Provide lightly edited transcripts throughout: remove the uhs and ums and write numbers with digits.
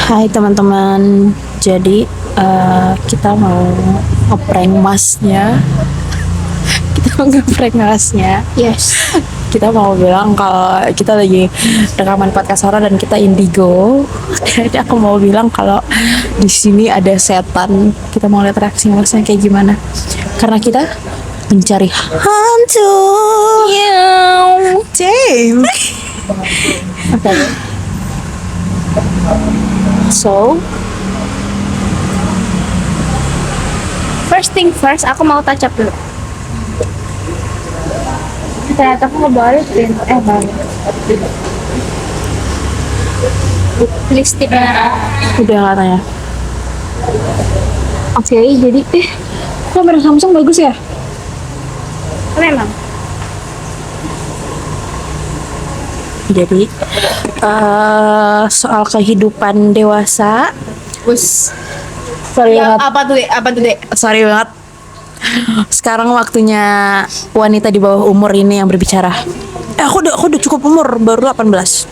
Hai teman-teman, jadi kita mau ngeprank masnya. Yes. Kita mau bilang kalau kita lagi rekaman podcast horor dan kita indigo. Jadi aku mau bilang kalau di sini ada setan. Kita mau lihat reaksi masnya kayak gimana. Karena kita mencari hantu. Damn. Okay. So, First thing first, aku mau touch up dulu. Ternyata aku ngebalikin. Balik. Lipstiknya. udah katanya. Oke, jadi Kamera Samsung bagus ya? memang. Jadi soal kehidupan dewasa. Bus. Sorry Ya, banget. apa tuh, Dek? Sorry banget. Sekarang waktunya wanita di bawah umur ini yang berbicara. Aku udah cukup umur, baru 18.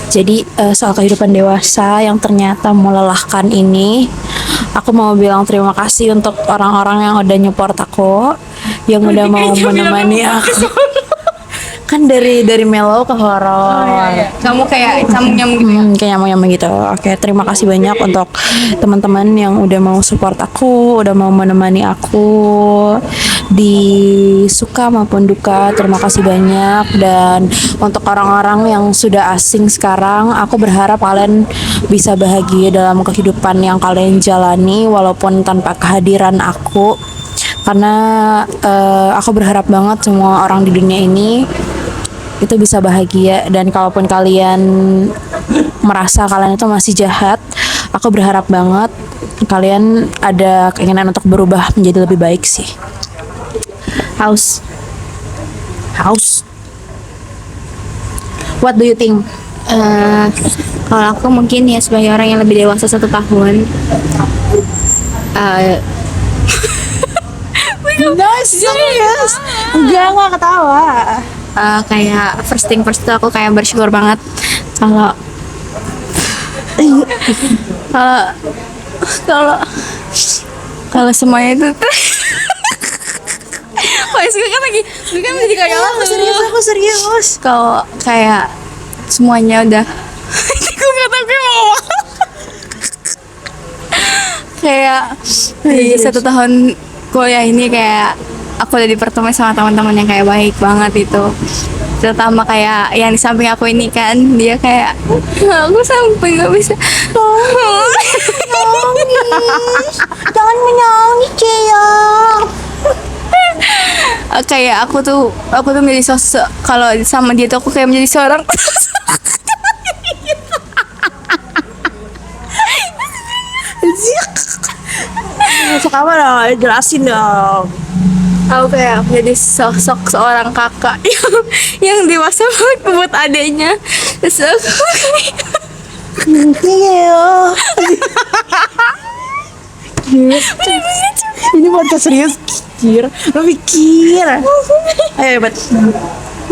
Jadi soal kehidupan dewasa yang ternyata melelahkan ini, aku mau bilang terima kasih untuk orang-orang yang udah nyupport aku, yang udah mau menemani aku. Kan dari mellow ke horor. Kamu kayak nyamuk gitu ya? Kayak nyamuk-nyamuk gitu. Oke, terima kasih banyak untuk teman-teman yang udah mau support aku, udah mau menemani aku di suka maupun duka. Terima kasih banyak. Dan untuk orang-orang yang sudah asing sekarang, aku berharap kalian bisa bahagia dalam kehidupan yang kalian jalani walaupun tanpa kehadiran aku. Karena aku berharap banget semua orang di dunia ini itu bisa bahagia, dan kalaupun kalian merasa kalian itu masih jahat, aku berharap banget kalian ada keinginan untuk berubah menjadi lebih baik sih. House. What do you think? Kalau aku mungkin ya sebagai orang yang lebih dewasa 1 tahun. Serius? Enggak ketawa. Kayak first thing first itu aku kayak bersyukur banget kalau kalau kalau semuanya itu Wah, gue kan jadi kayak Aku serius. kalau kayak semuanya udah gue nggak tahu gue mau ngomong. Kayak di 1 tahun kuliah ini kayak aku udah dipertemukan sama teman-teman yang kayak baik banget itu, terutama kayak yang di samping aku ini kan, dia kayak aku sampai nggak bisa Jangan menangis, Cia. kayak aku tuh menjadi sosok, kalau sama dia tuh aku kayak menjadi seorang Masuk apa dong? Jelasin dong. aku kayak menjadi sosok seorang kakak yang dewasa banget buat adiknya. Terus aku Ini podcast serius, Kir. Lo mikir. Ayo, bet.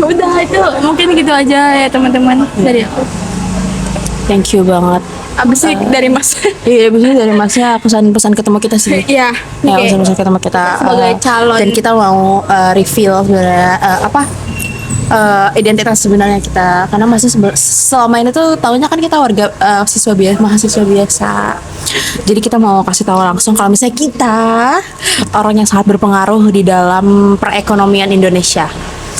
udah, itu mungkin gitu aja ya teman-teman dari aku. Thank you banget. Abis ini dari Mas. Iya, biasanya dari masnya pesan-pesan ketemu kita sih. Iya, Ya, oke. pesan-pesan ketemu kita Sebagai calon. dan kita mau reveal sebenarnya identitas sebenarnya kita, karena masih selama ini tuh tahunya kan kita warga mahasiswa biasa. Jadi kita mau kasih tahu langsung kalau misalnya kita orang yang sangat berpengaruh di dalam perekonomian Indonesia.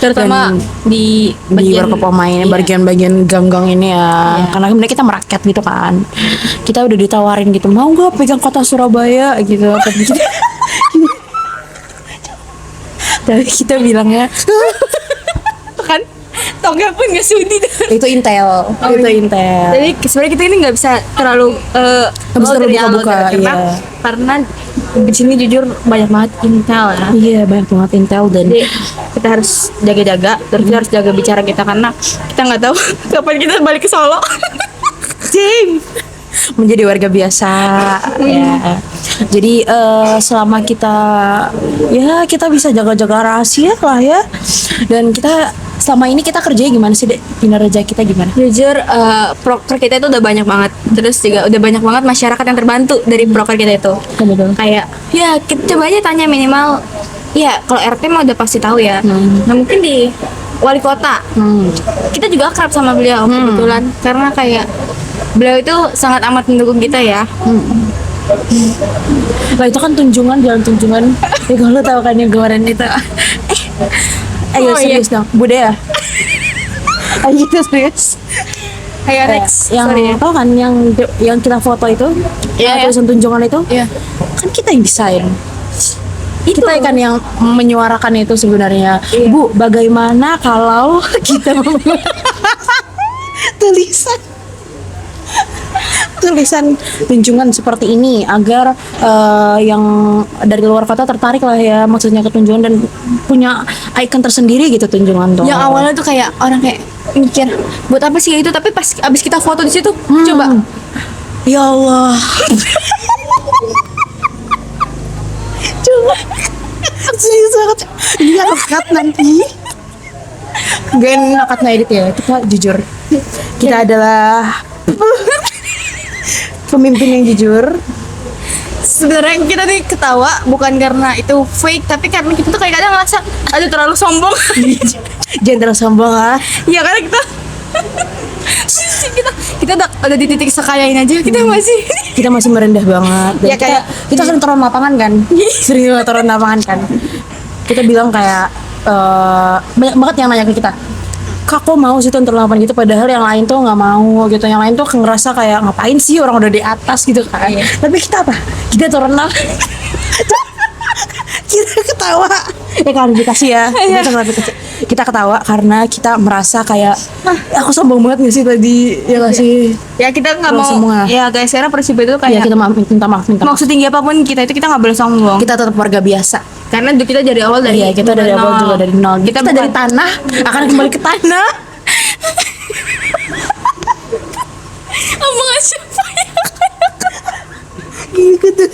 Terutama Dan di di Warkopoma ini, iya. bagian-bagian gang-gang ini ya. Iya. Karena kemudian kita merakyat gitu kan. Kita udah ditawarin gitu, mau nggak pegang kota Surabaya gitu. Tapi kita bilangnya kan toga pun nggak sudi. itu Intel. Jadi sebenarnya kita ini nggak bisa terlalu Nggak bisa terlalu buka-buka, karena di sini jujur banyak banget Intel ya. Iya, banyak banget Intel, dan Jadi kita harus jaga-jaga, terus kita harus jaga bicara kita karena kita nggak tahu kapan kita balik ke Solo. menjadi warga biasa ya. Jadi selama kita bisa jaga-jaga rahasia lah ya, dan kita selama ini kita kerjanya gimana sih, Dek? Kinerja kita gimana? Jujur, proker kita itu udah banyak banget. Terus juga udah banyak banget masyarakat yang terbantu dari proker kita itu. Betul. Kayak, ya kita coba aja tanya minimal. Ya, kalau RT mah udah pasti tahu ya. Nah mungkin di wali kota, kita juga akrab sama beliau kebetulan. Karena kayak beliau itu sangat amat mendukung kita ya. Nah itu kan tunjungan, jalan tunjungan. Ya kalau lu tahu kan yang kemarin itu. Ayo Oh, serius dong, Budaya. Ayo serius. Ayo next. Yang Sorry ya. tau kan yang kita foto itu, Iya, yang iya. tulisan tunjungan itu, Iya. kan kita yang desain. Itu. Kita kan yang menyuarakan itu sebenarnya. Iya. Bu, bagaimana kalau kita membuat tulisan tunjungan seperti ini agar yang dari luar kota tertarik lah ya, maksudnya ke tunjungan dan punya ikon tersendiri gitu tunjungan tuh. Yang awalnya tuh kayak orang kayak mikir buat apa sih itu, tapi pas abis kita foto di situ, coba. Ya Allah. Coba. Serius banget. Ini nggak cut nanti. Gak enak ngedit ya. Kita jujur. Kita adalah pemimpin yang jujur. Sebenarnya kita nih ketawa bukan karena itu fake, tapi karena kita tuh kayak kadang ngerasa aduh terlalu sombong. Jangan terlalu sombong ah. Iya karena kita udah di titik sekaya ini aja kita masih Kita masih merendah banget. Dan Ya, kayak- kita sering turun lapangan kan. Sering banget turun lapangan kan. Kita bilang kayak banyak banget yang nanya ke kita. Kak, kok mau sih turun lapangan gitu, padahal yang lain tuh nggak mau gitu. Yang lain tuh ngerasa kayak ngapain sih orang udah di atas gitu kan. Tapi kita apa? Kita turun lapangan. Kita ketawa. Ya klarifikasi ya. Kita ketawa karena kita merasa kayak aku sombong banget gak sih tadi, ya gak sih? ya kita nggak Kalau mau semua. ya guys, karena prinsip itu Ya kayak kita minta maaf. mau setinggi apapun kita itu kita nggak boleh sombong, Kita tetap warga biasa. karena kita dari awal dari Iya, kita dari awal nol. juga dari nol. Kita bukan- dari tanah akan kembali ke tanah. omongan siapa ya? Gitu.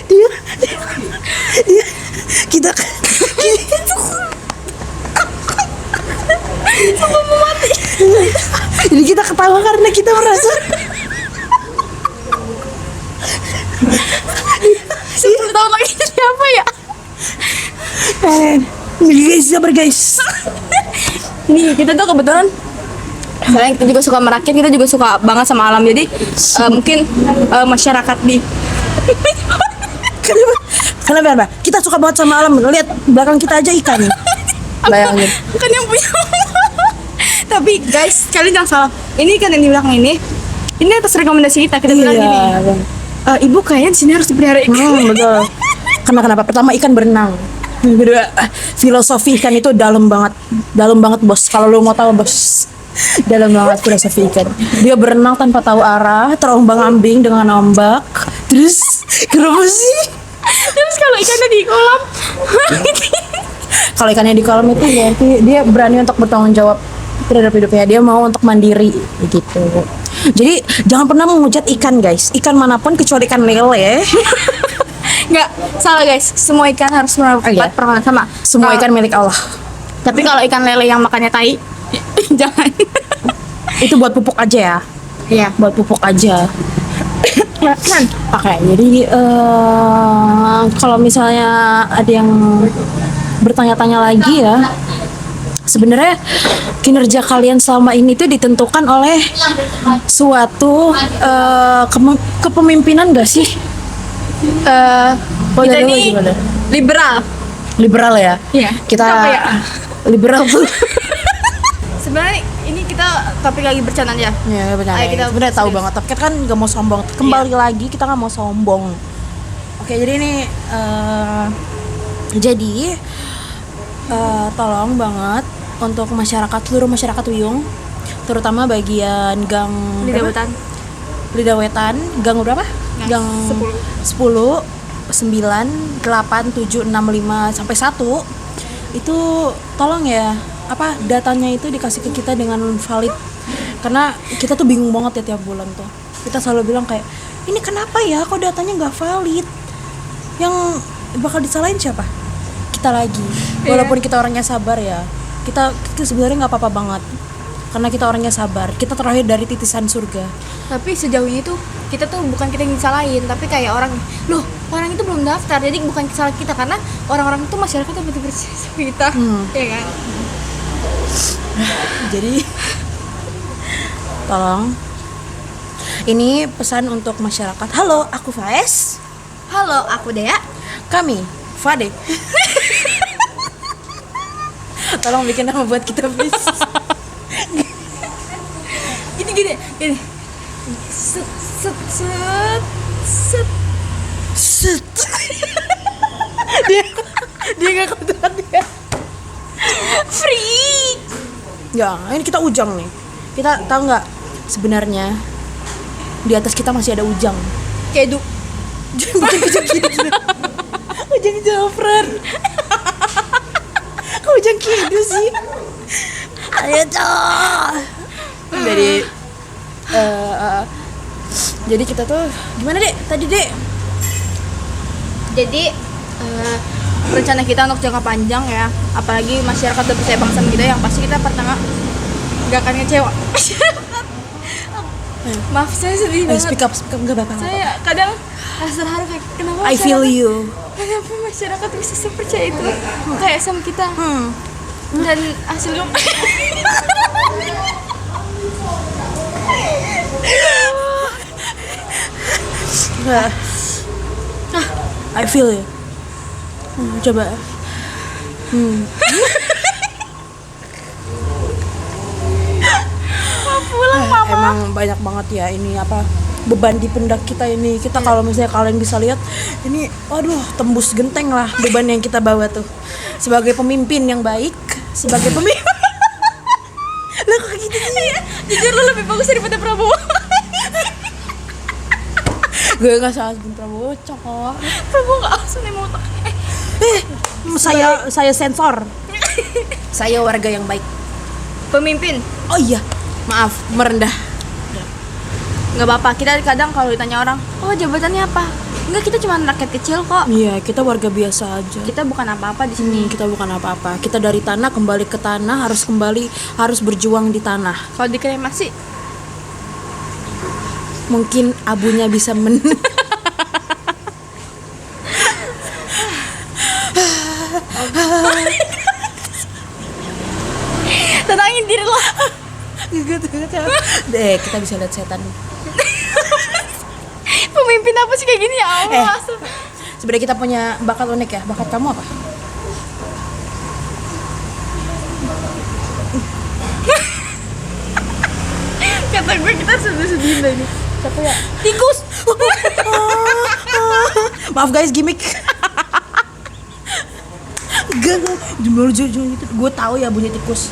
Dia kita jadi kita ketawa karena kita merasa 10 tahun lagi jadi apa ya? guys, sabar guys. Nih kita tuh kebetulan selain kita juga suka merakit, kita juga suka banget sama alam. Jadi mungkin masyarakat di Kenapa? Kita suka banget sama alam. Lihat belakang kita aja ikan. Bayangin. bukan yang punya. Tapi guys, kalian jangan salah. Ini kan yang di belakang ini atas rekomendasi kita bilang gini. Ibu kayaknya di sini harus dipelihara ikan. Betul. Kenapa? Pertama ikan berenang. Kedua, filosofi ikan itu dalam banget bos. Kalau lu mau tahu bos, dalam banget filosofi ikan. Dia berenang tanpa tahu arah, terombang-ambing dengan ombak. Terus kenapa sih? Terus kalau ikannya di kolam, Kalau ikannya di kolam itu berarti dia berani untuk bertanggung jawab terhadap hidupnya. Dia mau untuk mandiri gitu. Jadi jangan pernah menghujat ikan guys. Ikan manapun kecuali ikan lele. nggak salah guys. Semua ikan harus mendapat iya. perlakuan sama. Semua ikan milik Allah. Tapi kalau ikan lele yang makannya tai, jangan. Itu buat pupuk aja ya. Iya. Buat pupuk aja. Oke, jadi kalau misalnya ada yang bertanya-tanya lagi ya, sebenarnya kinerja kalian selama ini tuh ditentukan oleh suatu kepemimpinan gak sih? Kita dari lu ini gimana? liberal. Liberal ya? Iya. Kita Apa ya? liberal tuh. Sebenarnya ini kita topik lagi bercanda ya. Ya benar. Ayo kita Benar tahu serius. banget. Tapi kita kan nggak mau sombong. Kembali lagi kita nggak mau sombong. Oke, jadi ini tolong banget untuk seluruh masyarakat Wiyung, terutama bagian gang Lidah berapa? Wetan. Lidah Wetan, gang berapa? Gang 10, 9, 8, 7, 6, 5 sampai 1. Itu tolong ya, datanya itu dikasih ke kita dengan valid. Karena kita tuh bingung banget ya tiap bulan tuh. Kita selalu bilang kayak, "Ini kenapa ya kok datanya nggak valid?" Yang bakal disalahin siapa? kita lagi. Walaupun kita orangnya sabar ya, kita sebenarnya nggak apa-apa banget karena kita orangnya sabar. Kita terlahir dari titisan surga. Tapi sejauh ini tuh kita tuh bukan kita yang disalahin, tapi kayak orang, loh orang itu belum daftar, jadi bukan salah kita karena orang-orang itu masyarakat tuh betul-betul sama kita, ya kan? Jadi tolong, ini pesan untuk masyarakat. Halo, aku Faiz. Halo, aku Dea. Kami Fade. Tolong bikin nama buat kita, please. Gini. Set. dia nggak kebetulan dia. Free. Ya, ini kita ujang nih. Kita tahu nggak sebenarnya di atas kita masih ada ujang. Kedu. Bukan ujang kidu. Ujang Jafran. Kok ujang kidu sih? Ayo cok. Jadi kita tuh gimana Dek? Tadi Dek? Jadi rencana kita untuk jangka panjang ya, apalagi masyarakat udah percaya banget sama kita, yang pasti kita pertama gak akan ngecewa. Maaf, saya sedih banget. Speak up nggak apa-apa. Saya kadang rasa terharu kayak kenapa I feel you. Kenapa masyarakat bisa sepercaya itu kayak sama kita. Dan hasilnya I feel you. Coba. Emang banyak banget ya ini apa beban di pundak kita ini. Kita kalau misalnya kalian bisa lihat ini, waduh, tembus genteng lah beban yang kita bawa tuh. Sebagai pemimpin yang baik, sebagai pemimpin. Lah kok gitu sih? jujur lo lebih bagus daripada Prabowo. Gue nggak salah sebut Prabowo, cokok. Prabowo nggak asal nih mau tak. Saya sensor. Saya warga yang baik. Pemimpin. Oh iya, maaf merendah. Nggak apa-apa, kita kadang kalau ditanya orang, oh jabatannya apa? Enggak, kita cuma rakyat kecil kok. Iya, kita warga biasa aja. Kita bukan apa-apa di sini. Kita bukan apa-apa. Kita dari tanah kembali ke tanah, harus berjuang di tanah. Kalau dikremasi, Mungkin abunya bisa tenangin diri lo. Deh, kita bisa lihat setan. Pemimpin apa sih kayak gini ya Allah. Sebenarnya kita punya bakat unik ya. Bakat kamu apa? Kata gue kita sedih-sedihin lagi. Siapa ya? Tikus. Maaf guys, gimmick. Gue tahu ya bunyi tikus.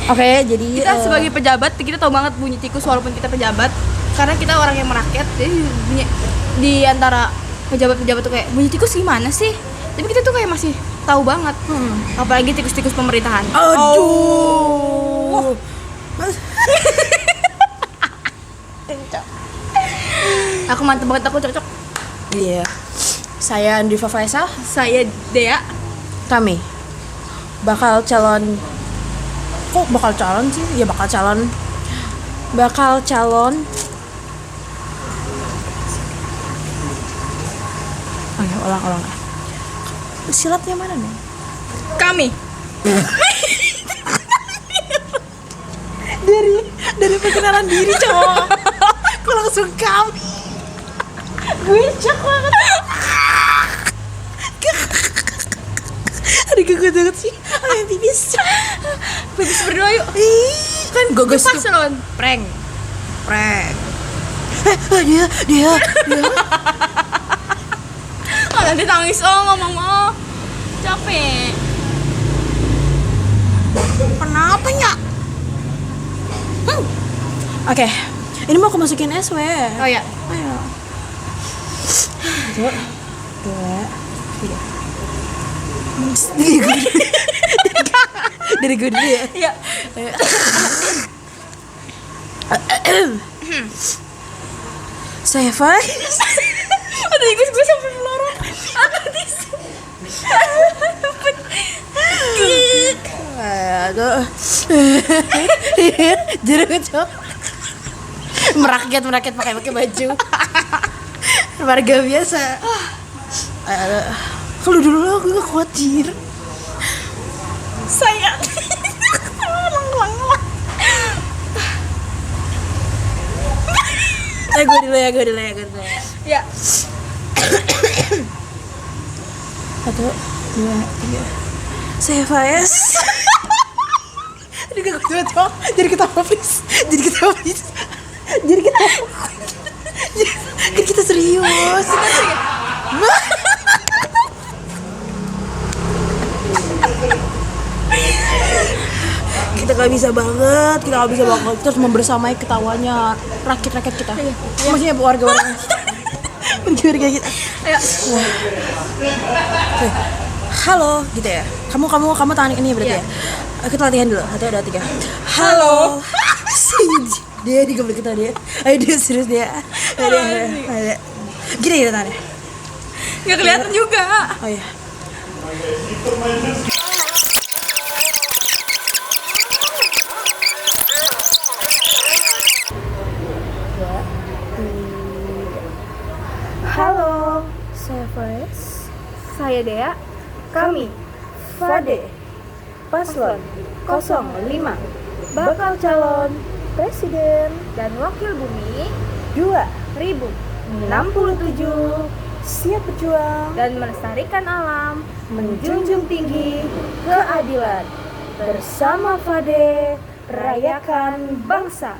Oke, jadi Kita sebagai pejabat kita tahu banget bunyi tikus walaupun kita pejabat, karena kita orang yang merakyat. Jadi bunyi di antara pejabat-pejabat tuh kayak bunyi tikus gimana sih? Tapi kita tuh kayak masih tahu banget. Apalagi tikus-tikus pemerintahan. Aduh. Aku mantep banget, aku cocok. Iya. Saya Andriva Faisal. Saya Dea. Kami bakal calon. Kok bakal calon sih? Ya bakal calon. Oh ya, ulang. Silatnya mana nih? Kami. Dari perkenalan diri, cowok. Kok langsung kami? Gue cak banget. Aduh, gue banget sih. Ayo tipis. Bagus berdoa yuk. Kan gogos tuh. Paslon. Prank. Dia. Oh, nanti tangis ngomong mau. Capek. Kenapa ya? Oke. Ini mau aku masukin SW. Oh ya. Ayo. 1, 2, 3. Dari gue dulu ya. Iya. Saya Faiz. Aduh, gue sampai melorot. Aduh, Aduh. Jeruk cok. Merakyat pakai baju. Warga biasa. Aduh. Kalau dulu aku gak khawatir. Sayang. Gue dulu ya. Ya. 1, 2, 3. Saya Faiz. Jadi gak gue cok. Jadi ketawa please. Jadi kita serius. Kita gak bisa banget. Kita harus membersamai ketawanya rakyat kita. Maksudnya warga-warga kita. Ayo. Halo gitu ya. Kamu tangan ini berarti ya. Kita latihan dulu. 1, 2, 3. Halo. Dia gak boleh ketawa dia. Ayo dia serius dia. Ayo. Gini ya tangannya. Nggak kelihatan juga. Oh iya. Halo, saya Faiz. Saya Dea, kami Fade. Paslon 05 bakal calon presiden dan wakil bumi 2067 Siap berjuang dan melestarikan alam, menjunjung tinggi keadilan. Bersama Fade, rayakan bangsa.